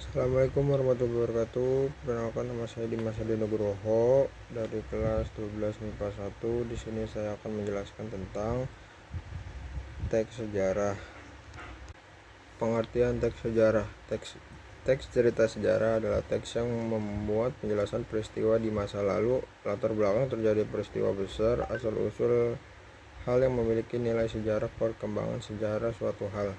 Assalamualaikum warahmatullahi wabarakatuh. Perkenalkan, nama saya Dimas Adi Nugroho dari kelas 12 MIPA 1. Di sini saya akan menjelaskan tentang teks sejarah. Pengertian teks sejarah. Teks cerita sejarah adalah teks yang memuat penjelasan peristiwa di masa lalu, latar belakang terjadi peristiwa besar, asal-usul hal yang memiliki nilai sejarah, perkembangan sejarah suatu hal.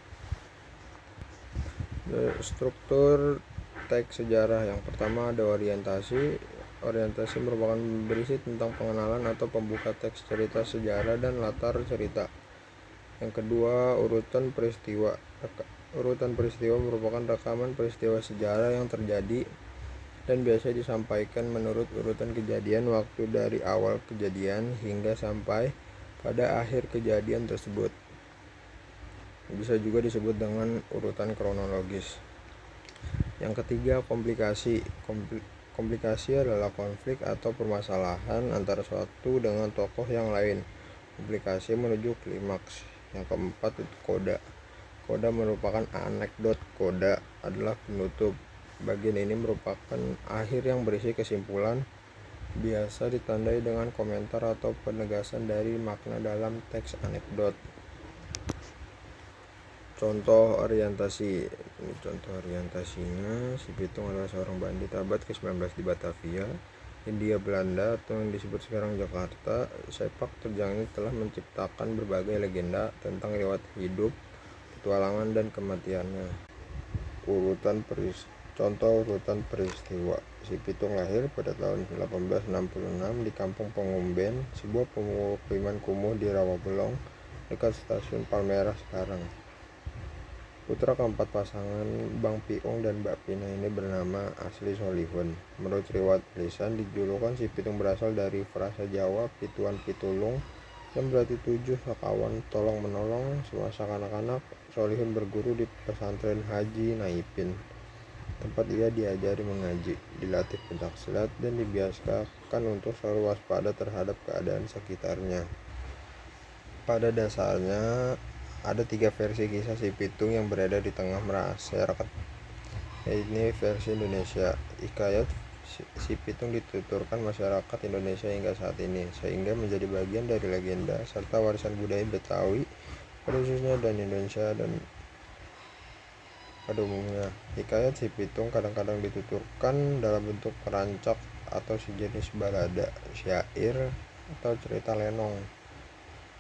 Struktur teks sejarah. Yang pertama ada orientasi. Orientasi merupakan berisi tentang pengenalan atau pembuka teks cerita sejarah dan latar cerita. Yang kedua, urutan peristiwa. Urutan peristiwa merupakan rekaman peristiwa sejarah yang terjadi dan biasa disampaikan menurut urutan kejadian waktu dari awal kejadian hingga sampai pada akhir kejadian tersebut. Bisa juga disebut dengan urutan kronologis. Yang ketiga, komplikasi. Komplikasi adalah konflik atau permasalahan antara suatu dengan tokoh yang lain. Komplikasi menuju klimaks. Yang keempat, koda. Koda merupakan anekdot. Koda adalah penutup. Bagian ini merupakan akhir yang berisi kesimpulan, biasa ditandai dengan komentar atau penegasan dari makna dalam teks anekdot. Contoh orientasi. Ini contoh orientasinya. Si Pitung adalah seorang bandit abad ke-19 di Batavia, Hindia Belanda, atau yang disebut sekarang Jakarta. Sepak terjangnya telah menciptakan berbagai legenda tentang riwayat hidup, petualangan, dan kematiannya. Contoh urutan peristiwa. Si Pitung lahir pada tahun 1866 di Kampung Pengumben, sebuah pemukiman kumuh di Rawabelong, dekat stasiun Palmerah sekarang. Putra keempat pasangan Bang Piung dan Mbak Pina ini bernama asli Solihun. Menurut riwayat lisan, dijulukan si Pitung berasal dari frasa Jawa Pituan Pitulung yang berarti 7 sakawan tolong menolong. Semasa kanak-kanak, Solihun berguru di pesantren Haji Naipin, tempat ia diajari mengaji, dilatih pencaksilat, dan dibiasakan untuk selalu waspada terhadap keadaan sekitarnya. Pada dasarnya, ada 3 versi kisah si Pitung yang beredar di tengah masyarakat. Ini versi Indonesia. Hikayat si Pitung dituturkan masyarakat Indonesia hingga saat ini, sehingga menjadi bagian dari legenda serta warisan budaya Betawi pada khususnya dan Indonesia dan pada umumnya. Hikayat si Pitung kadang-kadang dituturkan dalam bentuk rancak atau sejenis balada, syair, atau cerita lenong.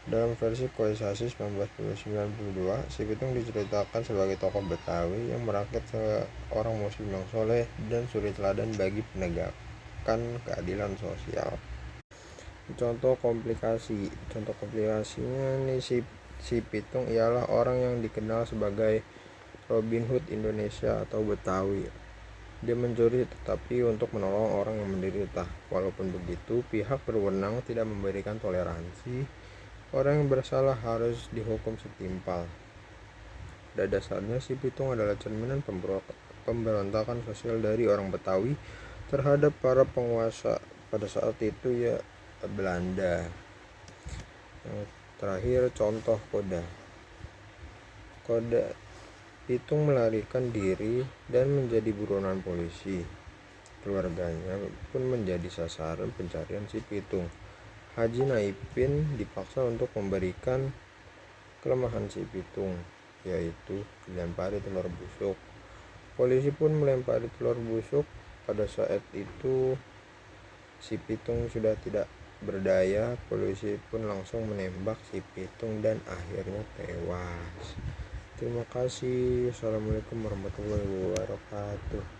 Dalam versi Koisasi 1992, si Pitung diceritakan sebagai tokoh Betawi yang merakyat seorang muslim yang soleh dan suri teladan bagi penegakan keadilan sosial. Contoh komplikasi. Contoh komplikasinya nih, si Pitung ialah orang yang dikenal sebagai Robin Hood Indonesia atau Betawi. Dia mencuri tetapi untuk menolong orang yang menderita. Walaupun begitu, pihak berwenang tidak memberikan toleransi. Orang yang bersalah harus dihukum setimpal. Pada dasarnya, si Pitung adalah cerminan pemberontakan sosial dari orang Betawi terhadap para penguasa pada saat itu, ya Belanda. Yang terakhir, contoh koda. Koda Pitung melarikan diri dan menjadi buronan polisi. Keluarganya pun menjadi sasaran pencarian si Pitung. Haji Naipin dipaksa untuk memberikan kelemahan si Pitung, yaitu dilempari telur busuk. Polisi pun melempari telur busuk. Pada saat itu si Pitung sudah tidak berdaya. Polisi pun langsung menembak si Pitung dan akhirnya tewas. Terima kasih. Assalamualaikum warahmatullahi wabarakatuh.